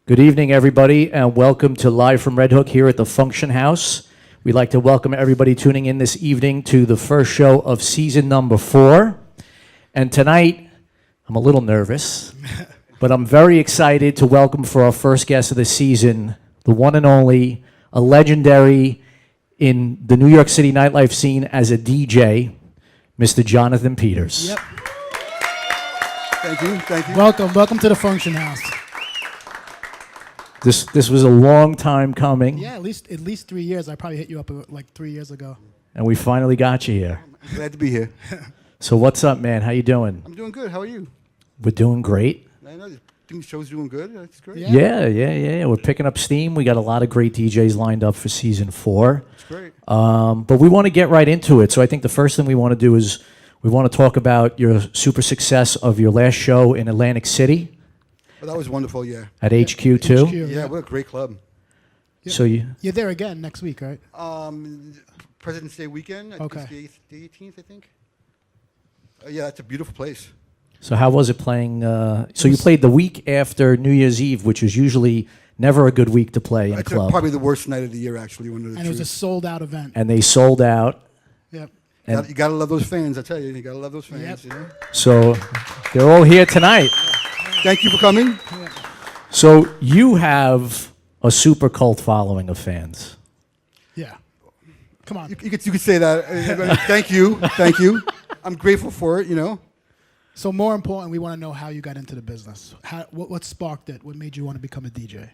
Good evening, everybody, and welcome to Live from Red Hook here at the Funktion House. We'd like to welcome everybody tuning in this evening to the first show of season number 4. And tonight, I'm a little nervous, but I'm very excited to welcome for our first guest of the season, the one and only, a legendary in the New York City nightlife scene as a DJ, Mr. Jonathan Peters. Yep. Thank you. Welcome to the Funktion House. This was a long time coming. Yeah, at least 3 years. I probably hit you up like 3 years ago. And we finally got you here. I'm glad to be here. So what's up, man? How you doing? I'm doing good. How are you? We're doing great. I know the show's doing good. That's great. Yeah. Yeah. We're picking up steam. We got a lot of great DJs lined up for season 4. That's great. But we want to get right into it. So I think the first thing we want to do is we want to talk about your super success of your last show in Atlantic City. Well, that was wonderful, yeah. At HQ too. HQ, Yeah, what a great club. Yeah. So you You're there again next week, right? President's Day weekend. I think Okay. it's the 18th, I think. Yeah, it's a beautiful place. So how was it playing? So you played the week after New Year's Eve, which is usually never a good week to play in a It's club. probably the worst night of the year, actually. And it was a sold-out event. And they sold out. Yep. And You gotta love those fans, I tell you. You gotta love those fans. Yep. You know? so they're all here tonight. Thank you for coming. So you have a super cult following of fans. Yeah. Come on. You could say that. Thank you. I'm grateful for it, you know. So more important, we want to know how you got into the business. What sparked it? What made you want to become a DJ?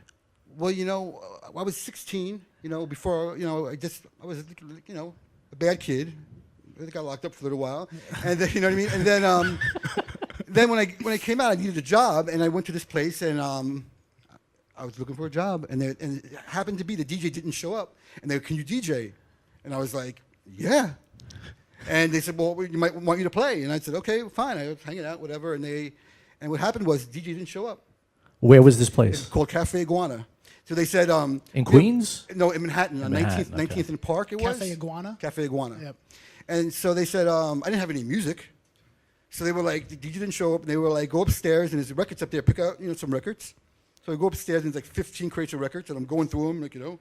Well, you know, I was 16, you know, before, you know, I was, you know, a bad kid. I got locked up for a little while. And then, you know what I mean? And then, then when I came out, I needed a job, and I went to this place, and I was looking for a job, and it happened to be the DJ didn't show up, and they were, "Can you DJ?" And I was like, "Yeah." And they said, "Well, we might want you to play." And I said, "Okay, fine." I was hanging out, whatever, and what happened was the DJ didn't show up. Where was this It's place? called Cafe Iguana. So they said, In Queens? No, in Manhattan, on Manhattan, 19th, okay. 19th and Park. It was Cafe Iguana? Cafe Iguana. Yep. And so they said, I didn't have any music. So they were like, the DJ didn't show up. And they were like, go upstairs, and there's records up there. Pick out, you know, some records. So I go upstairs, and there's like 15 crates of records, and I'm going through them, like, you know.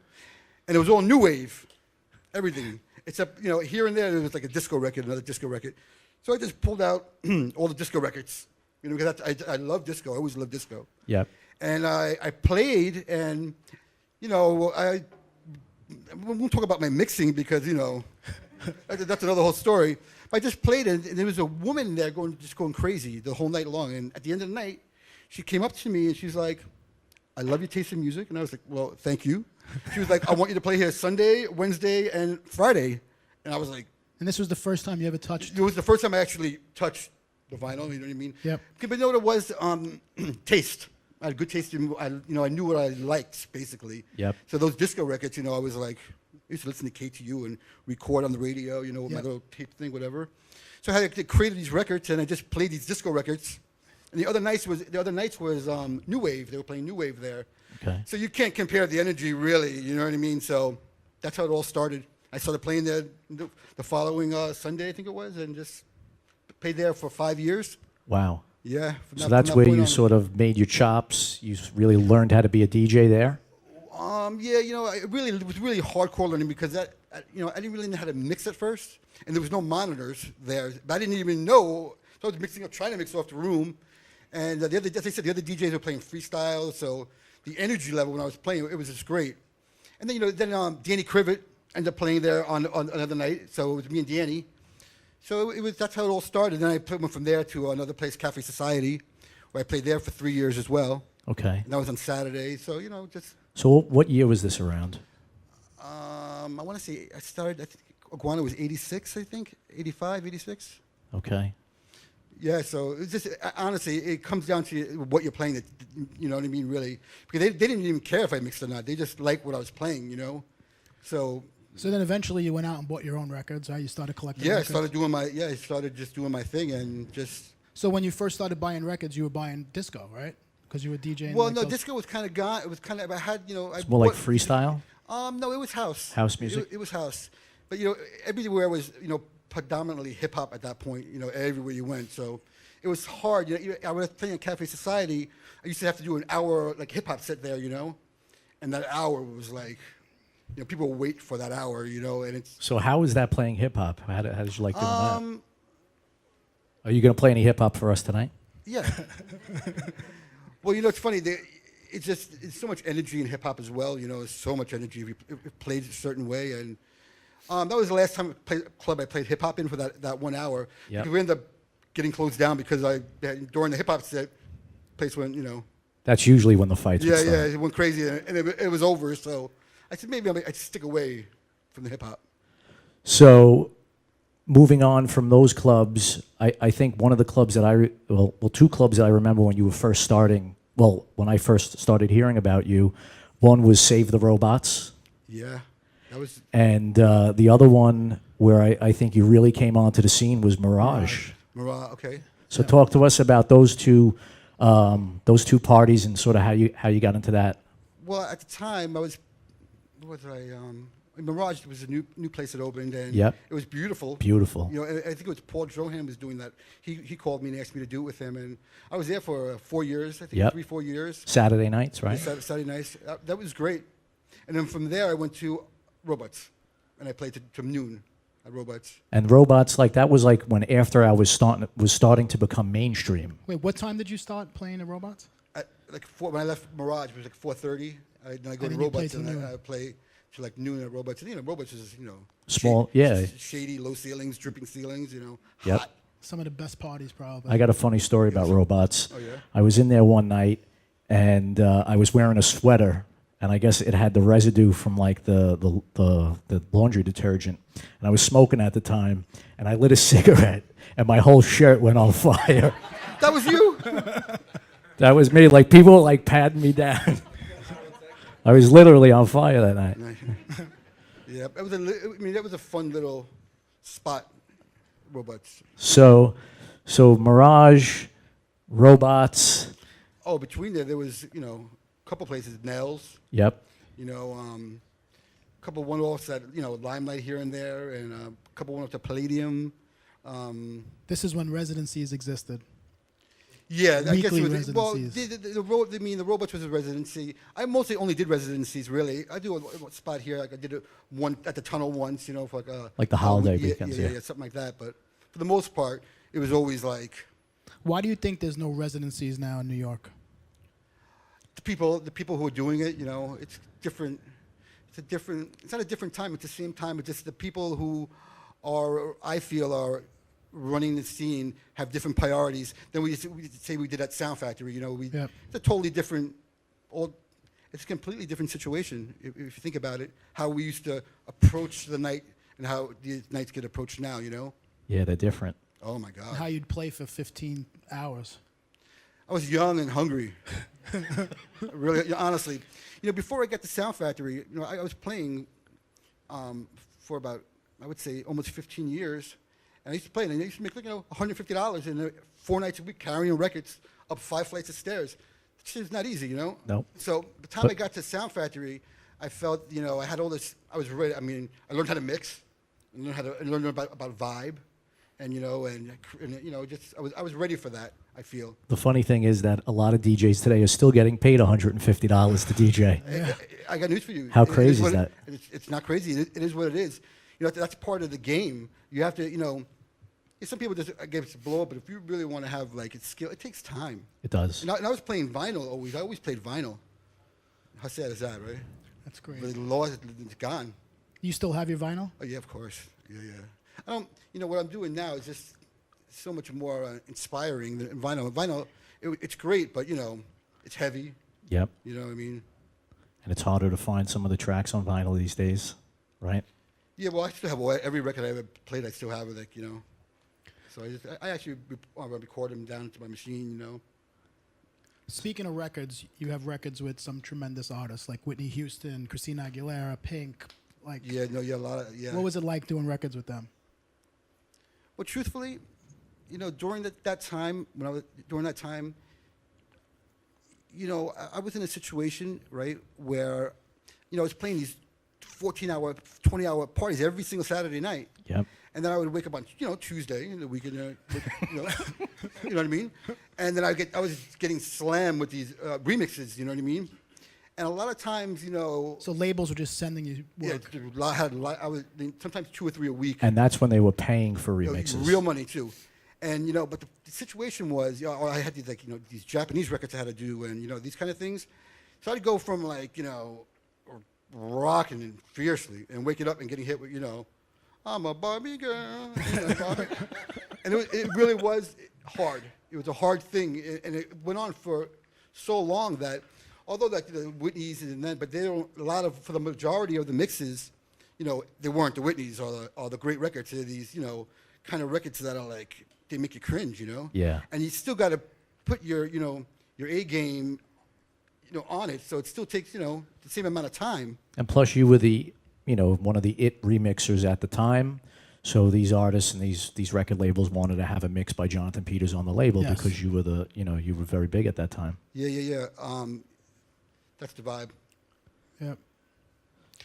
And it was all new wave, everything. Except, you know, here and there was like a disco record, another disco record. So I just pulled out all the disco records, you know, because I love disco. I always loved disco. Yep. And I played, and, you know, I won't talk about my mixing because, you know, that's another whole story. But I just played, and there was a woman there just going crazy the whole night long. And at the end of the night, she came up to me, and she's like, "I love your taste in music." And I was like, "Well, thank you." She was like, "I want you to play here Sunday, Wednesday, and Friday." And I was like, And this was the first time you ever touched? it was the first time I actually touched the vinyl, you know what I mean? Yep. But you know what it was? Taste. I had good taste in, I knew what I liked, basically. Yep. So those disco records, you know, I was like, I used to listen to KTU and record on the radio, you know, with my Yep. little tape thing, whatever. So I had created these records, and I just played these disco records. And the other nights was new wave. They were playing new wave there. Okay. So you can't compare the energy, really. You know what I mean? So that's how it all started. I started playing there the following Sunday, I think it was, and just played there for 5 years. Wow. Yeah. So that's where you sort of made your chops. You really learned how to be a DJ there. Yeah, you know, it was really hardcore learning because you know, I didn't really know how to mix at first, and there was no monitors there. But I didn't even know. So I was trying to mix off the room, and as I said, the other DJs were playing freestyle, so the energy level when I was playing, it was just great. And then, you know, Danny Crivet ended up playing there on another night, so it was me and Danny. So that's how it all started. Then I went from there to another place, Cafe Society, where I played there for 3 years as well. Okay. And that was on Saturday, so, you know, just... So what year was this around? I want to say I think Iguana was 86, I think, 85, 86. Okay. Yeah, so it's just, honestly, it comes down to what you're playing, you know what I mean, really. Because they didn't even care if I mixed or not. They just liked what I was playing, you know. So then eventually you went out and bought your own records, right? You started collecting yeah, records? I started just doing my thing and just... So when you first started buying records, you were buying disco, right? Because you were DJing. Well, like no, those- disco was kind of gone. It was kind of, I had, you know... It's more like freestyle? No, it was house. House music? It was house. But, you know, everywhere was, you know, predominantly hip-hop at that point, you know, everywhere you went. So it was hard. I was playing at Cafe Society. I used to have to do an hour like hip hop set there, and that hour was like, people wait for that hour, and it's. So how is that playing hip hop? How did you like doing that? Are you going to play any hip hop for us tonight? Yeah. Well, it's funny. It's so much energy in hip hop as well. It's so much energy if you played a certain way, and that was the last time I played hip hop in for that 1 hour. Yep. We ended up getting closed down because during the hip hop set, place went, That's usually when the fights would start. Yeah, it went crazy and it was over. So I said maybe I'd stick away from the hip hop. So moving on from those clubs, I think one of the clubs that two clubs that I remember when you were first starting. Well, when I first started hearing about you, one was Save the Robots. Yeah, that was. And the other one where I think you really came onto the scene was Mirage. Mirage, okay. So talk to us about those two parties and sort of how you got into that. Well, at the time Mirage was a new place that opened, and Yep. it was beautiful. Beautiful. And I think it was Paul Johan was doing that. He called me and asked me to do it with him, and I was there for 4 years. I think Yep. 3-4 years. Saturday nights, right? Saturday nights. That was great. And then from there, I went to Robots, and I played to noon at Robots. And Robots, that was like when After Hours was starting to become mainstream. Wait, what time did you start playing the robots? When I left Mirage, it was like 4:30. Then I go And to then you Robots, play till and noon. I play to like noon at Robots. And Robots is Small, yeah. shady, low ceilings, dripping ceilings. Yep. Hot. Some of the best parties, probably. I got a funny story about Robots. Oh, yeah? I was in there one night, and I was wearing a sweater, and I guess it had the residue from the laundry detergent. And I was smoking at the time, and I lit a cigarette, and my whole shirt went on fire. That was you. That was me. People were patting me down. I was literally on fire that night. Yeah, that was a fun little spot. Robots. So Mirage, Robots. Oh, between there was a couple places, Mell's. Yep. A couple one-offs at Limelight here and there, and a couple one-offs at Palladium. This is when residencies existed. Yeah, I guess Weekly it was. Well, residencies. the Robots was a residency. I mostly only did residencies, really. I do a spot here. Like I did one at the Tunnel once, for Like the holiday yeah, weekends, yeah, yeah. something like that. But for the most part, it was always like Why do you think there's no residencies now in New York? the people who are doing it. It's different. It's not a different time. It's the same time. It's just the people who I feel are running the scene have different priorities than we say we did at Sound Factory. Yep. It's a totally different, it's a completely different situation if you think about it. How we used to approach the night and how the nights get approached now. Yeah, they're different. Oh my God. How you'd play for 15 hours. I was young and hungry. Really, honestly, before I got to Sound Factory, I was playing for about, I would say, almost 15 years. And I used to play, and I used to make $150 in 4 nights a week carrying records up 5 flights of stairs. It's not easy, No. So the time I got to Sound Factory, I felt, I had all this. I was ready. I I learned how to mix, I learned about vibe, and just I was ready for that. I feel. The funny thing is that a lot of DJs today are still getting paid $150 to DJ. I got news for you. How crazy is that? It's not crazy. It is what it is. That's part of the game. You have to, some people just blow up, but if you really want to have it's skill, it takes time. It does. And I was playing vinyl always. I always played vinyl. How sad is that, right? That's great. The law is it's gone. You still have your vinyl? Oh yeah, of course. Yeah. I don't. What I'm doing now is just so much more inspiring than vinyl. Vinyl, it's great, but it's heavy. Yep. You know what I mean? And it's harder to find some of the tracks on vinyl these days, right? Yeah, well, I still have every record I ever played. I still have it, So I actually record them down to my machine, Speaking of records, you have records with some tremendous artists like Whitney Houston, Christina Aguilera, Pink. A lot of What was it like doing records with them? Well, truthfully, during that time, I was in a situation, right, where, I was playing these 14-hour, 20-hour parties every single Saturday night. Yep. And then I would wake up on, Tuesday, the weekend, you know what I mean? And then I was getting slammed with these remixes, you know what I mean? And a lot of times, So labels were just sending you work. yeah, I was sometimes 2 or 3 a week. And that's when they were paying for remixes. Real money too. And but the situation was, I had these these Japanese records I had to do, and these kind of things. So I'd go from rocking and fiercely, and waking up and getting hit with I'm a Barbie girl, and it really was hard. It was a hard thing, and it went on for so long that although the Whitneys and then, but they don't for the majority of the mixes, they weren't the Whitneys or the great records. They're these kind of records that are they make you cringe, Yeah. And you still got to put your A game, on it. So it still takes the same amount of time. And plus, you were the one of the it remixers at the time. So these artists and these record labels wanted to have a mix by Jonathan Peters on the label Yes. because you were you were very big at that time. Yeah. That's the vibe. Yep.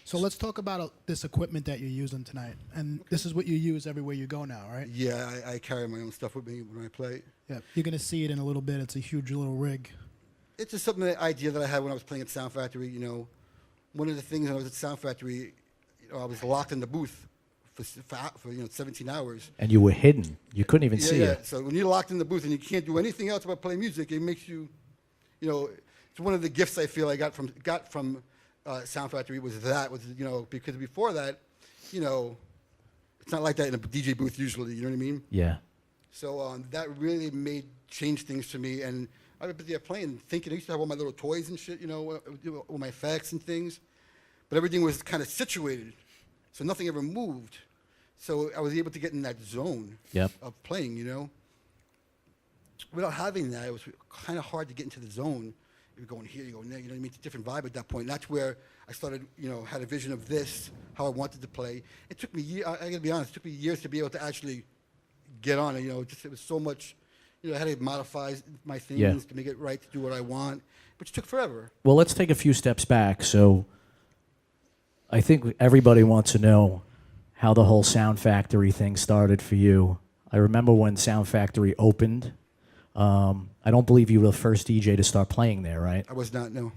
So let's talk about this equipment that you're using tonight. And this is what you use everywhere you go now, right? Yeah, I carry my own stuff with me when I play. Yep. You're going to see it in a little bit. It's a huge little rig. It's just something, the idea that I had when I was playing at Sound Factory. One of the things when I was at Sound Factory, I was locked in the booth for 17 hours. And you were hidden. You couldn't even see Yeah. it. So when you're locked in the booth and you can't do anything else but play music, it makes you, it's one of the gifts I feel I got from Sound Factory was because before that, it's not like that in a DJ booth usually. You know what I mean? Yeah. So that really changed things for me. And I would be there playing, thinking. I used to have all my little toys and shit, all my effects and things. But everything was kind of situated, so nothing ever moved. So I was able to get in that zone of playing, Without having that, it was kind of hard to get into the zone. You're going here, you're going there, it's a different vibe at that point. And that's where I started, had a vision of this, how I wanted to play. It took me, I gotta be honest, it took me years to be able to actually get on it, it was so much, I had to modify my things to make it right, to do what I want, which took forever. Well, let's take a few steps back. So I think everybody wants to know how the whole Sound Factory thing started for you. I remember when Sound Factory opened. I don't believe you were the first DJ to start playing there, right? I was not, no.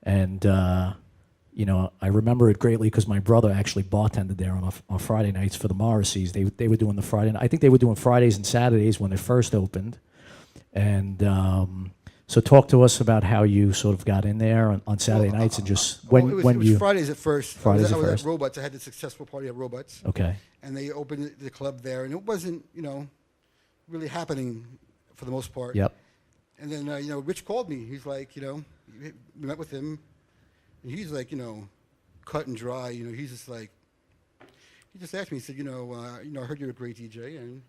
And, I remember it greatly because my brother actually bartended there on Friday nights for the Morrisseys. They were doing the I think they were doing Fridays and Saturdays when they first opened. And so talk to us about how you sort of got in there on Saturday nights and just it was Fridays at first. Fridays I was at first. at Robots. I had the successful party at Robots. Okay. And they opened the club there, and it wasn't, really happening for the most part. Yep. And then, Rich called me. He's like, we met with him, and he's like, cut and dry. He's just like, he just asked me. He said, I heard you're a great DJ,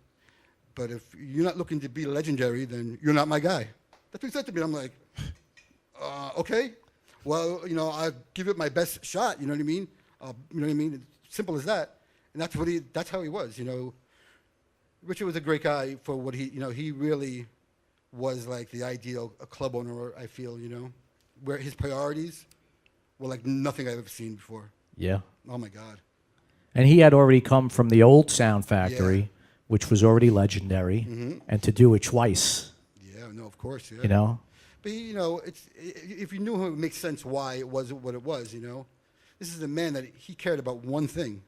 but if you're not looking to be legendary, then you're not my guy. That's what he said to me. I'm like, okay. Well, I'll give it my best shot. You know what I mean? Simple as that. And that's how he was. Richard was a great guy for what he really was like the ideal club owner, I feel, where his priorities were like nothing I've ever seen before. Yeah. Oh, my God. And he had already come from the old Sound Factory, which was already legendary, and to do it twice. Yeah, no, of course, yeah. But, if you knew him, it makes sense why it was what it was, This is a man that he cared about one thing.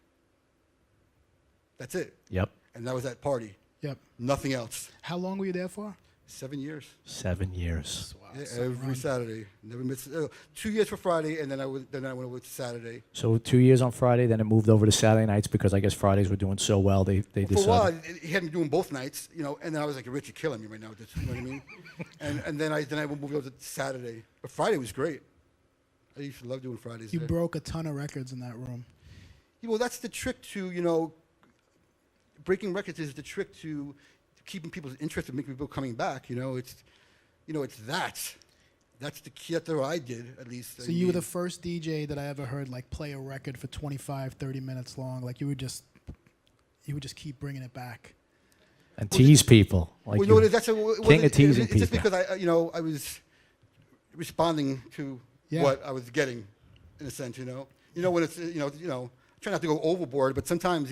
That's it. Yep. And that was that party. Yep. Nothing else. How long were you there for? 7 years. 7 years. Wow, Yeah, every Saturday. Never missed. 2 years for Friday, and then I went over to Saturday. So 2 years on Friday, then it moved over to Saturday nights because I guess Fridays were doing so well. They For a decided. while, he had me doing both nights, and then I was like, Rich, you're killing me right now. You know what I mean? and then I moved over to Saturday. But Friday was great. I used to love doing Fridays. You there. broke a ton of records in that room. Yeah, well, that's the trick to, breaking records is the trick to keeping people's interest and making people coming back. It's that. That's the key. That's what I did, at least. So you were the first DJ that I ever heard play a record for 25, 30 minutes long. Like you would just keep bringing it back. And tease people. Like well, that's king of teasing it's just people. because I was responding to what I was getting, in a sense. When it's try not to go overboard, but sometimes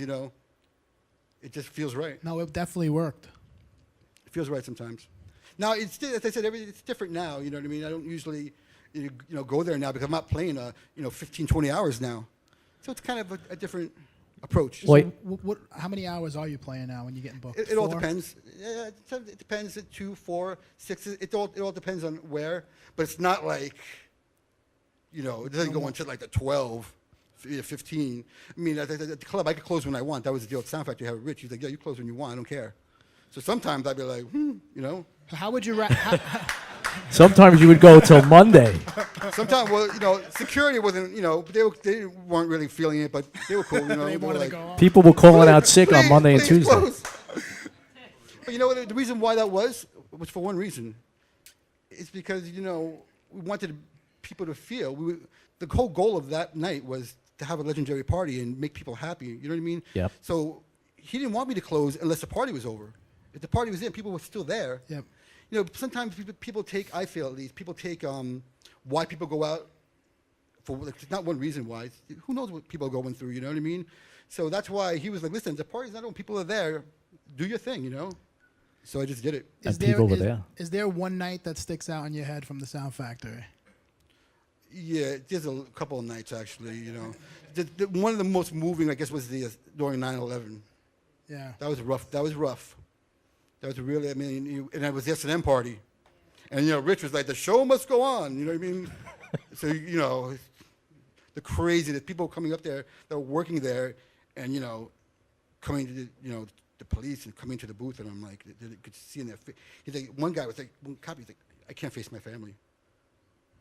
It just feels right. No, it definitely worked. It feels right sometimes. Now, it's still, as I said, it's different now. You know what I mean? I don't usually, go there now because I'm not playing, 15, 20 hours now. So it's kind of a different approach. Wait. How many hours are you playing now when you're getting booked? It all depends. Yeah, it depends. 2, 4, 6. It all depends on where. But it's not like, it doesn't go until like the 12, 15. I mean, at the club, I could close when I want. That was the deal at Sound Factory. I had Rich. He's like, yeah, you close when you want. I don't care. So sometimes I'd be like, How would you Sometimes you would go till Monday. Sometimes, security wasn't, they weren't really feeling it, but they were cool. they wanted like, to go on? People were calling out sick on "Please, Monday and please Tuesday. close." But you know what? The reason why that was for one reason. It's because, we wanted people to feel. The whole goal of that night was to have a legendary party and make people happy. You know what I mean? Yep. So he didn't want me to close unless the party was over. If the party was in, people were still there. Yep. Sometimes people take, I feel at least, people take why people go out for, it's not one reason why. Who knows what people are going through, you know what I mean? So that's why he was like, listen, the party's not on, people are there, do your thing, So I just did it. People were there. Is there one night that sticks out in your head from the Sound Factory? Yeah, there's a couple of nights actually, one of the most moving, I guess, was during 9/11. Yeah. That was rough. That was really, and it was the S&M party. And, Rich was like, the show must go on, you know what I mean? So, the craziness, people coming up there that were working there and, coming to the police and coming to the booth, and I'm like, they could see in their face. He's like, one cop, he's like, I can't face my family.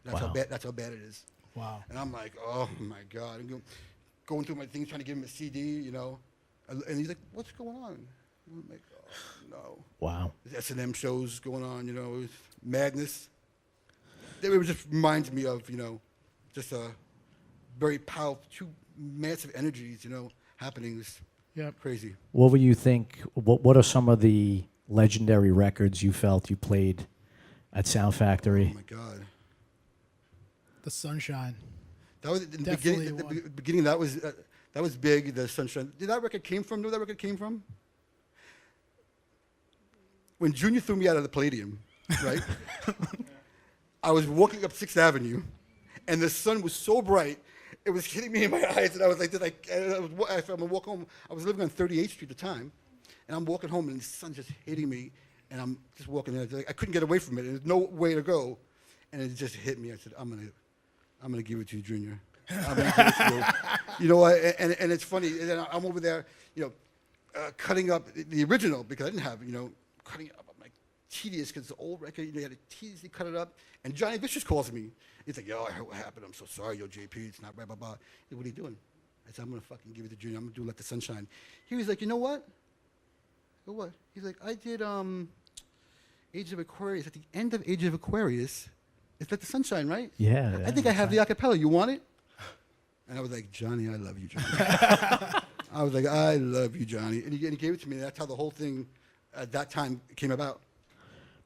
That's how bad it is. Wow. And I'm like, oh my God. I'm going through my things, trying to give him a CD, and he's like, what's going on? I'm like, oh, no. Wow. There's S&M shows going on, it's madness. It just reminds me of, just a very powerful, two massive energies, happening. It's crazy. What would you think? What are some of the legendary records you felt you played at Sound Factory? Oh my God. The Sunshine. That was in the Definitely beginning. The beginning that was big. The Sunshine. Did that record came from? Know where that record came from? When Junior threw me out of the Palladium, right? I was walking up 6th Avenue, and the sun was so bright, it was hitting me in my eyes, and I was like, I'm walking home. I was living on 38th Street at the time, and I'm walking home, and the sun's just hitting me, and I'm just walking there. I couldn't get away from it. There's no way to go, and it just hit me. I said, I'm gonna give it to you, Junior. I'm gonna give it to you. And it's funny. And then I'm over there, cutting up the original because I didn't have, cutting it up. I'm like, tedious because it's an old record. You had to tediously cut it up. And Johnny Vicious calls me. He's like, yo, I heard what happened. I'm so sorry, yo, JP. It's not blah, blah, blah. He said, what are you doing? I said, I'm going to fucking give it to Junior. I'm going to do Let the Sun Shine. He was like, you know what? I go, what? He's like, I did Age of Aquarius. At the end of Age of Aquarius, it's Let the Sun Shine, right? Yeah. I think I have the acapella. You want it? And I was like, Johnny, I love you, Johnny. I was like, I love you, Johnny. And he gave it to me. And that's how the whole thing at that time came about.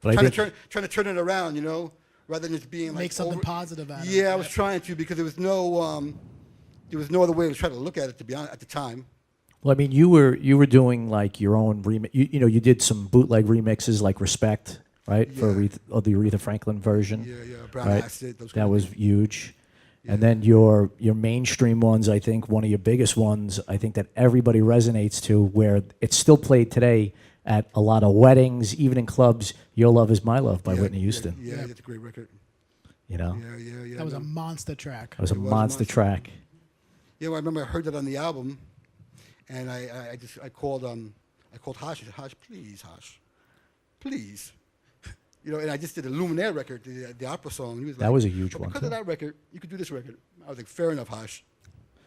But trying to turn it around, rather than just being Make something positive out of it. Yeah, I was trying to because there was no other way to try to look at it, to be honest, at the time. Well, you were doing like your own remix. You did some bootleg remixes like Respect, right? Yeah. For the Aretha Franklin version. Yeah, Brown right? Acid. That was huge. Yeah. And then your mainstream ones, I think one of your biggest ones, I think that everybody resonates to, where it's still played today at a lot of weddings, even in clubs. Your Love Is My Love by Whitney Houston. Yeah, that's a great record. Yeah. That was a monster track. That was a monster track. Yeah, well, I remember I heard that on the album, and I called Hosh. I said, Hosh, please. And I just did a Luminaire record, the opera song. He was that like, was a huge one. Because of that record, you could do this record. I was like, fair enough, Hosh.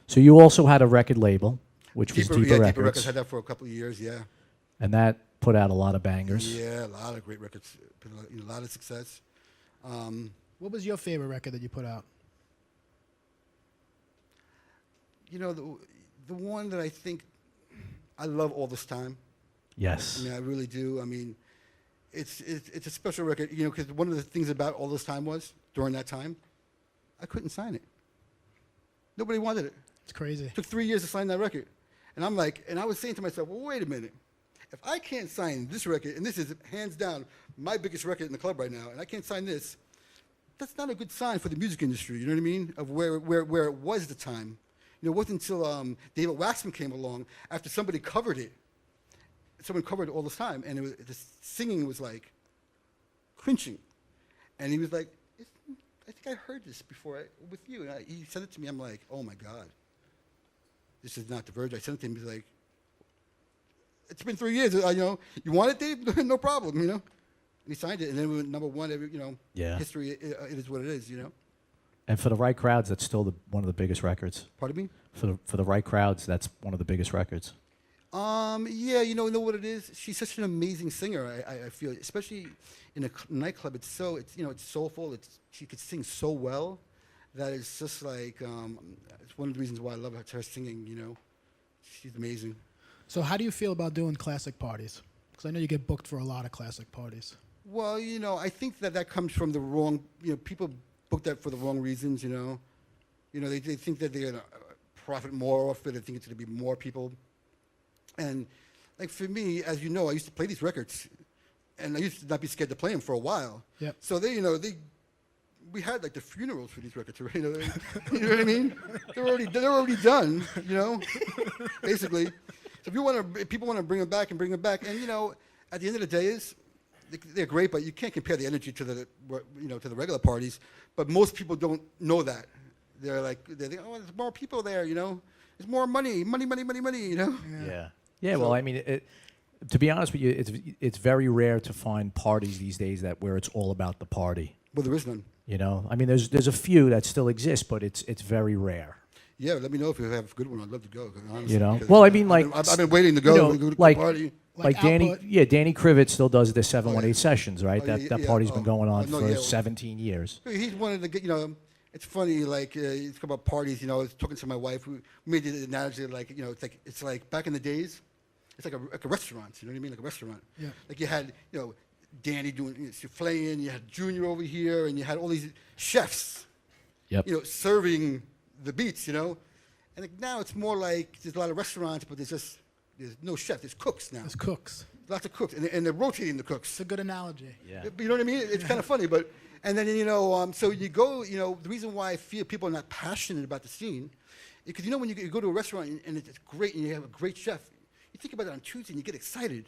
So you also had a record label, which was Deeper Records. Deeper Records had that for a couple of years, yeah. And that put out a lot of bangers. Yeah, a lot of great records, a lot of success. What was your favorite record that you put out? The one that I think I love all this time. Yes. I really do. It's a special record, because one of the things about All This Time was, during that time, I couldn't sign it. Nobody wanted it. It's crazy. It took 3 years to sign that record. And I'm like, and I was saying to myself, well, wait a minute. If I can't sign this record, and this is hands down my biggest record in the club right now, and I can't sign this, that's not a good sign for the music industry, you know what I mean, of where it was at the time. You know, it wasn't until David Waxman came along after somebody covered it. Someone covered it all the time, and the singing was like clinching. And he was like, I think I heard this before with you. And he sent it to me. I'm like, oh, my God. This is not the Verge. I sent it to him. He's like, it's been 3 years. You know, you want it, Dave? No problem, you know. And he signed it, and then we went number one. You know, history, it is what it is, you know. And for the right crowds, that's still one of the biggest records. Pardon me? For the right crowds, that's one of the biggest records. Yeah, you know what it is? She's such an amazing singer, I feel, especially in a nightclub. It's soulful. She could sing so well that it's just like, it's one of the reasons why I love her singing, you know. She's amazing. So how do you feel about doing classic parties? Because I know you get booked for a lot of classic parties. Well, you know, I think that comes from the wrong, you know, people book that for the wrong reasons, you know. You know, they think that they're going to profit more off it. They think it's going to be more people. And like for me, as you know, I used to play these records, and I used to not be scared to play them for a while. Yep. So we had like the funerals for these records, right? You know what I mean? They're already done, you know, basically. So if people want to bring them back, and you know, at the end of the day they're great, but you can't compare the energy to the regular parties. But most people don't know that. They're like, they think, oh, there's more people there, you know. There's more money, you know. Yeah. Yeah, well, I mean, to be honest with you, it's very rare to find parties these days where it's all about the party. Well, there is none. You know, I mean, there's a few that still exist, but it's very rare. Yeah, let me know if you have a good one. I'd love to go. Honestly, you know, well, I mean, like I've been waiting to go, you know, to the party. Like Danny, output. Danny Krivitz still does the 718 sessions, right? That party's been going on no, for 17 years. He's one of the, you know. It's funny, like, you talk about parties, you know, I was talking to my wife, we made the analogy, like, you know, it's like back in the days, it's like a restaurant, you know what I mean, like a restaurant. Yeah. Like you had, you know, Danny doing souffle, you had Junior over here, and you had all these chefs, you know, serving the beats, you know. And like now it's more like there's a lot of restaurants, but there's no chef, there's cooks now. There's cooks. Lots of cooks, and they're rotating the cooks. It's a good analogy. Yeah. You know what I mean? It's kind of funny, but... And then, you know, so you go, you know, the reason why I feel people are not passionate about the scene is because, you know, when you go to a restaurant and it's great and you have a great chef, you think about it on Tuesday and you get excited.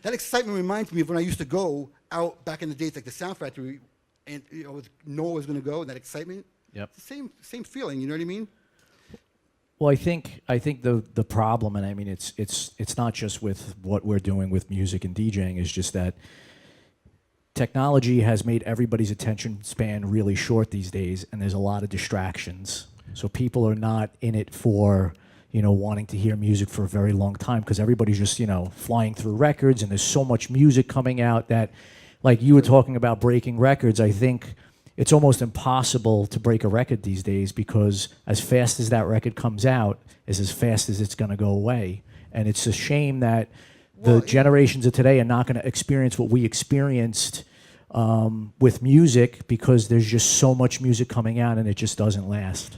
That excitement reminds me of when I used to go out back in the days, like the Sound Factory, and, you know, Noah was going to go, and that excitement. Yep. It's the same feeling, you know what I mean? Well, I think the problem, and I mean, it's not just with what we're doing with music and DJing, is just that technology has made everybody's attention span really short these days, and there's a lot of distractions. So people are not in it for, you know, wanting to hear music for a very long time, because everybody's just, you know, flying through records, and there's so much music coming out that, like you were talking about breaking records, I think it's almost impossible to break a record these days, because as fast as that record comes out is as fast as it's going to go away. And it's a shame that the generations of today are not going to experience what we experienced with music, because there's just so much music coming out and it just doesn't last.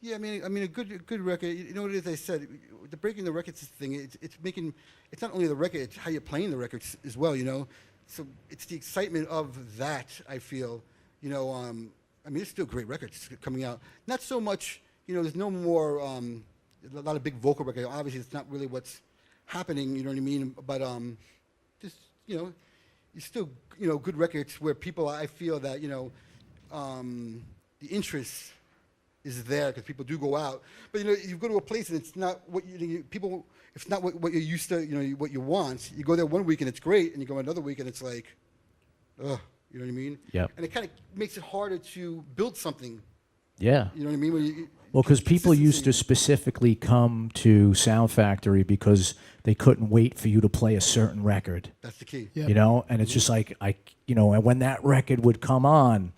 Yeah, I mean a good record. You know what it is? I said the breaking the records thing. It's not only the record; it's how you're playing the records as well. You know, so it's the excitement of that. I feel. You know, I mean, there's still great records coming out. Not so much. You know, there's no more a lot of big vocal records. Obviously, it's not really what's happening. You know what I mean? But just, you know, it's still, you know, good records where people, I feel that, you know, the interest is there because people do go out. But, you know, you go to a place and it's not what it's not what you're used to, you know, what you want. You go there one week and it's great, and you go another week and it's like, ugh, you know what I mean? Yeah. And it kind of makes it harder to build something. Yeah. You know what I mean? Well, because people used to specifically come to Sound Factory because they couldn't wait for you to play a certain record. That's the key. Yep. You know, and it's just like, you know, and when that record would come on,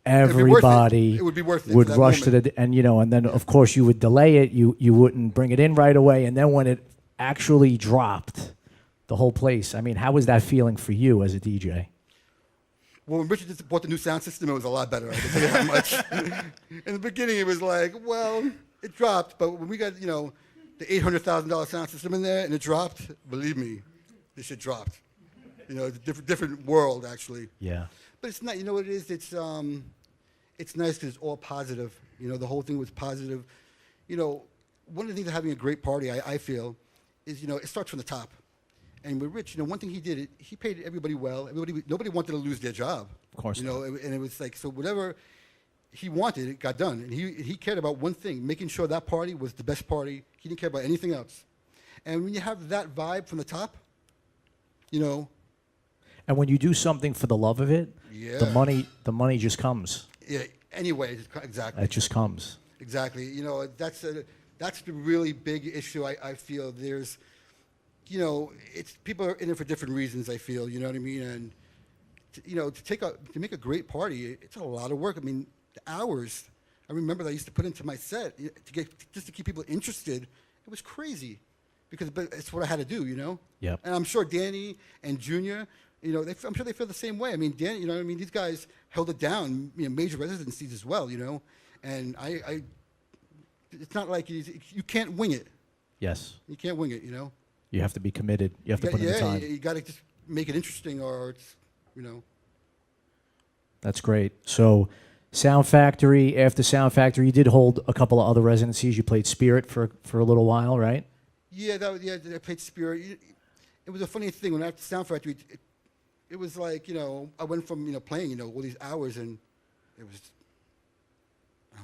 everybody it would be worth it would for that rush moment. to and you know, and then of course you would delay it. You wouldn't bring it in right away, and then when it actually dropped, the whole place. I mean, how was that feeling for you as a DJ? Well, when Richard just bought the new sound system, it was a lot better. I can tell you that much. In the beginning, it was like, well, it dropped, but when we got, you know, the $800,000 sound system in there and it dropped, believe me, this shit dropped. You know, it's a different world, actually. Yeah. But it's not, you know what it is? It's nice because it's all positive. You know, the whole thing was positive. You know, one of the things of having a great party, I feel, is, you know, it starts from the top. And with Rich, you know, one thing he did, he paid everybody well. Nobody wanted to lose their job. Of course. You know, and it was like, so whatever he wanted, it got done. And he cared about one thing, making sure that party was the best party. He didn't care about anything else. And when you have that vibe from the top, you know. And when you do something for the love of it, Yeah. the money just comes. Yeah, anyway, exactly. It just comes. Exactly. You know, that's the really big issue I feel. There's, you know, it's people are in it for different reasons, I feel, you know what I mean? And, you know, to make a great party, it's a lot of work. I mean, the hours, I remember that I used to put into my set just to keep people interested. It was crazy but it's what I had to do, you know? Yep. And I'm sure Danny and Junior, you know, I'm sure they feel the same way. I mean, Danny, you know what I mean? These guys held it down, you know, major residencies as well, you know? And it's not like you can't wing it. Yes. You can't wing it, you know? You have to be committed. You have to put in the time. You got to just make it interesting or it's, you know. That's great. So, Sound Factory, after Sound Factory, you did hold a couple of other residencies. You played Spirit for a little while, right? Yeah, I played Spirit. It was a funny thing. When after Sound Factory, it was like, you know, I went from, you know, playing, you know, all these hours and I was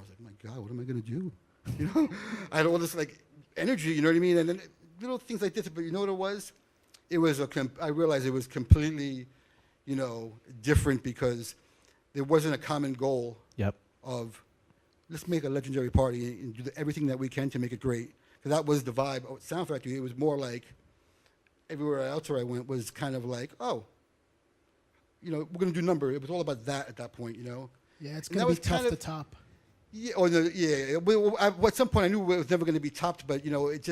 like, my God, what am I going to do? You know, I had all this like energy, you know what I mean? And then little things like this, but you know what it was? I realized it was completely, you know, different because there wasn't a common goal. Yep. Of let's make a legendary party and do everything that we can to make it great. Because that was the vibe of Sound Factory. It was more like everywhere else where I went was kind of like, oh, you know, we're going to do number. It was all about that at that point, you know. Yeah, it's going to be tough to top. Yeah, at some point I knew it was never going to be topped, but you know, it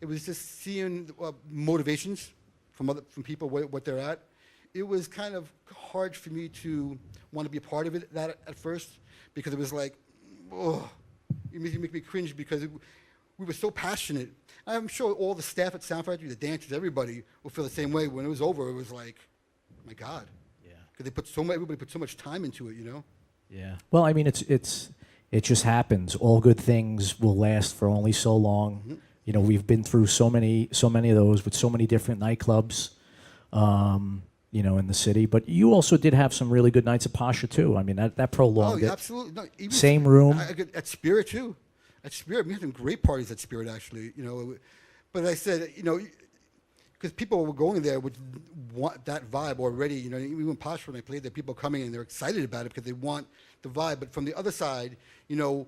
was just seeing motivations from people what they're at. It was kind of hard for me to want to be a part of it at first because it was like, oh, you make me cringe because we were so passionate. I'm sure all the staff at Sound Factory, the dancers, everybody will feel the same way. When it was over, it was like, my God. Yeah. Because everybody put so much time into it, you know. Yeah. Well, I mean, it just happens. All good things will last for only so long. Mm-hmm. You know, we've been through so many of those with so many different nightclubs, you know, in the city. But you also did have some really good nights at Pasha too. I mean, that prolonged it. Oh, absolutely. No, even same room. At Spirit too. At Spirit, we had some great parties at Spirit actually. You know, but I said, you know, because people were going there would want that vibe already. You know, even Pasha when I played there, people coming and they're excited about it because they want the vibe. But from the other side, you know,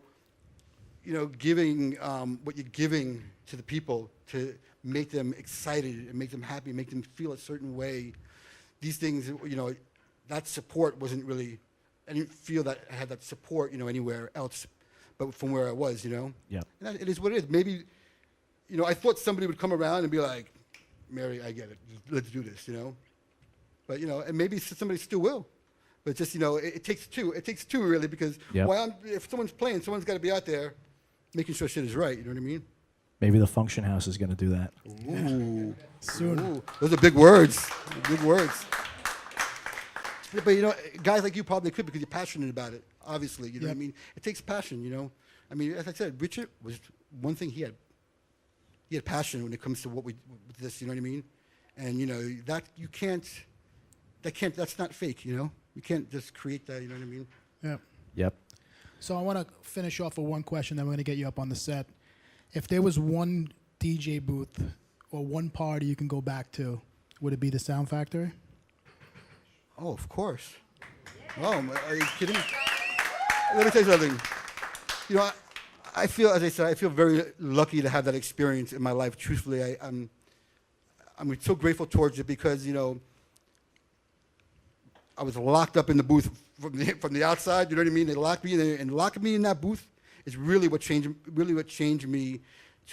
giving what you're giving to the people to make them excited and make them happy, make them feel a certain way. These things, you know, that support wasn't really. I didn't feel that I had that support, you know, anywhere else, but from where I was, you know. Yeah. And it is what it is. Maybe, you know, I thought somebody would come around and be like, Mary, I get it. Let's do this, you know. But you know, and maybe somebody still will. But just, you know, it takes two. It takes two really because if someone's playing, someone's got to be out there making sure shit is right. You know what I mean? Maybe the Funktion House is going to do that. Ooh. Soon. Ooh. Those are big words. Big words. But, you know, guys like you probably could because you're passionate about it, obviously. You know what I mean? It takes passion, you know. I mean, as I said, Richard was one thing he had passion when it comes to with this, you know what I mean? And, you know, that's not fake, you know? You can't just create that, you know what I mean? Yeah. Yep. So I want to finish off with one question, then we're going to get you up on the set. If there was one DJ booth or one party you can go back to, would it be the Sound Factory? Oh, of course. Oh, are you kidding? Let me tell you something. You know, I feel, as I said, I feel very lucky to have that experience in my life. Truthfully, I'm so grateful towards it because, you know, I was locked up in the booth from the outside. You know what I mean? They locked me in there, and locking me in that booth is really what changed me.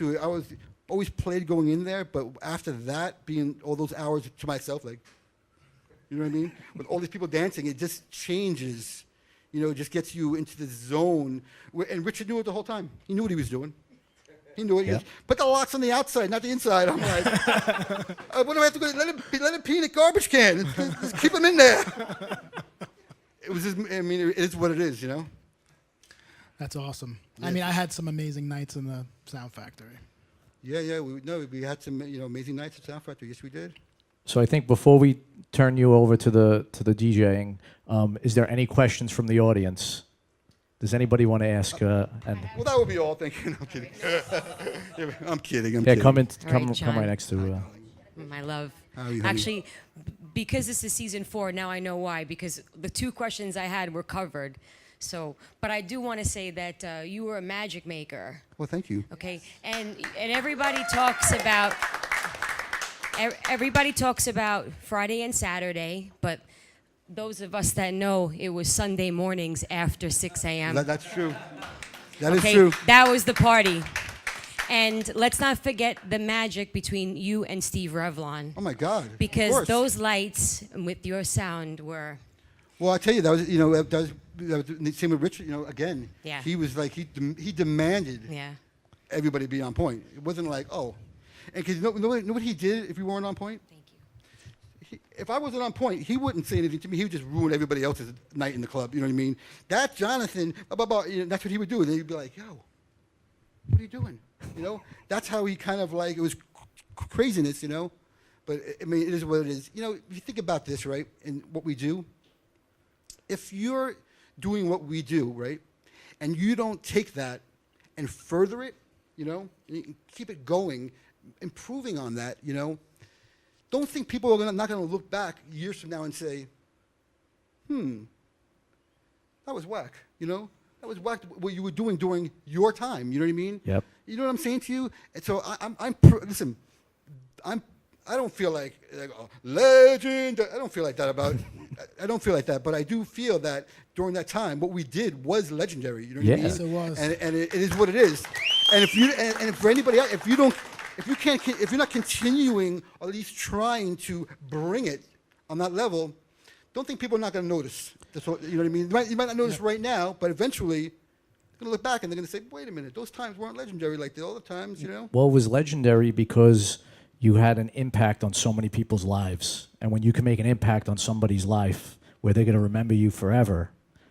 I was always played going in there, but after that, being all those hours to myself, like, you know what I mean? With all these people dancing, it just changes. You know, it just gets you into the zone. And Richard knew it the whole time. He knew what he was doing. He knew it. He Yeah. goes, put the locks on the outside, not the inside. I'm like, what do I have to go? Let him pee in a garbage can. Just keep him in there. It was just, I mean, it is what it is, you know? That's awesome. I mean, I had some amazing nights in the Sound Factory. Yeah. We had some, amazing nights at Sound Factory. Yes, we did. So I think before we turn you over to the DJing, is there any questions from the audience? Does anybody want to ask? Well, that would be all. Thank you. No, I'm kidding. I'm kidding. Yeah, kidding. come in. All Come right, come right John. next to. My love. How are you, honey? Actually, because this is season 4, now I know why. Because the 2 questions I had were covered. So, but I do want to say that you were a magic maker. Well, thank you. Okay, and everybody talks about Friday and Saturday, but those of us that know, it was Sunday mornings after 6 a.m. That's true. That is Okay, true. that was the party. And let's not forget the magic between you and Steve Revlon. Oh my God. Of Because course. those lights with your sound were... Well, I tell you, that was the same with Richard. Again, Yeah. he was like he demanded Yeah. everybody be on point. It wasn't like, oh, and because know what he did if you weren't on point. Thank you. If I wasn't on point, he wouldn't say anything to me. He would just ruin everybody else's night in the club. You know what I mean? That Jonathan, that's what he would do. And he'd be like, yo, what are you doing? That's how he kind of like, it was craziness, But, I mean, it is what it is. If you think about this, right, and what we do, if you're doing what we do, right, and you don't take that and further it, and you keep it going, improving on that, don't think people are not going to look back years from now and say, that was whack, That was whack what you were doing during your time, you know what I mean? Yep. You know what I'm saying to you? And so listen, I don't feel like legend. I don't feel like that about. I don't feel like that, but I do feel that during that time, what we did was legendary. You know what I mean? Yes, it was. And it is what it is. And if you and for anybody else, if you're not continuing or at least trying to bring it on that level, don't think people are not going to notice. That's what, you know what I mean? You might not notice right now, but eventually they're going to look back and they're going to say, "Wait a minute, those times weren't legendary like the other times." Well, it was legendary because you had an impact on so many people's lives. And when you can make an impact on somebody's life where they're going to remember you forever,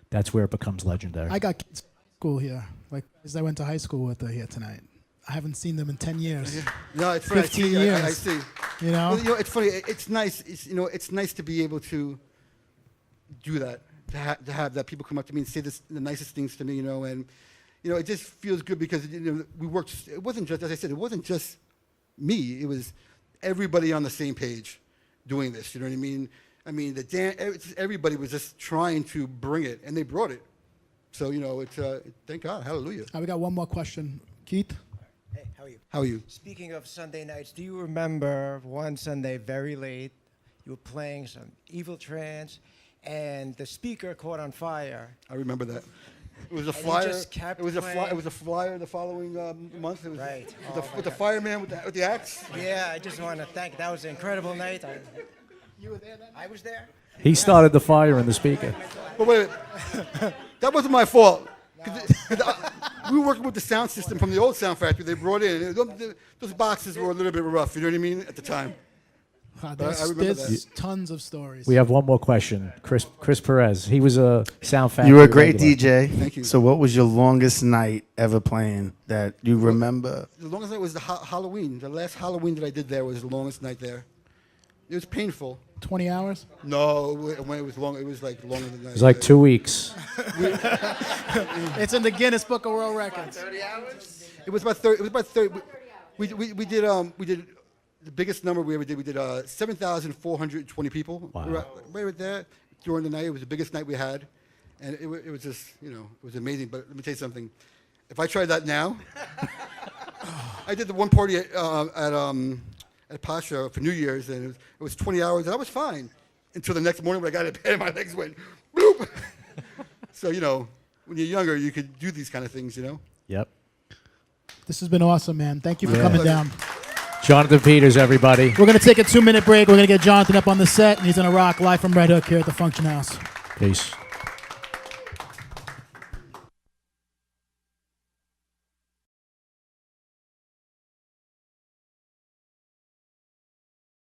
that's where it becomes legendary. I got kids in high school here, like as I went to high school with here tonight. I haven't seen them in 10 years. No, it's funny. 15 I years. see. Well, it's funny. It's nice. It's nice to be able to do that. To have that people come up to me and say the nicest things to me. And it just feels good because we worked. It wasn't just, as I said, it wasn't just me. It was everybody on the same page doing this. You know what I mean? I mean, everybody was just trying to bring it, and they brought it. So it's thank God, hallelujah. we got one more question, Keith. Hey, how are you? How are you? Speaking of Sunday nights, do you remember one Sunday very late, you were playing some evil trance, and the speaker caught on fire? I remember that. It was a And he flyer. just kept It was a playing. It was a flyer the following month. It was Right. with the fireman with the axe. Yeah, I just want to thank. That was an incredible night. You were there then? I was there. He started the fire in the speaker. But wait, that wasn't my fault. 'Cause we were working with the sound system from the old Sound Factory they brought in. Those boxes were a little bit rough, you know what I mean, at the time. There's tons of stories. We have one more question. Chris Perez. He was a Sound Factory. You were a great regular. DJ. Thank you. So what was your longest night ever playing that you remember? The longest night was the Halloween. The last Halloween that I did there was the longest night there. It was painful. 20 hours? No, when it was long, it was like longer than that. It was like 2 weeks. It's in the Guinness Book of World Records. It was about 30. It was about 30. We did the biggest number we ever did. We did 7,420 people. Wow. Right there during the night. It was the biggest night we had, and it was just it was amazing. But let me tell you something. If I tried that now, I did the one party at Pasha for New Year's, and it was 20 hours, and I was fine until the next morning when I got out of bed and my legs went bloop. So when you're younger, you could do these kind of things. Yep. This has been awesome, man. Thank you for Yeah. coming down. Jonathan Peters, everybody. We're going to take a 2-minute break. We're going to get Jonathan up on the set, and he's going to rock live from Red Hook here at the Function House. Peace.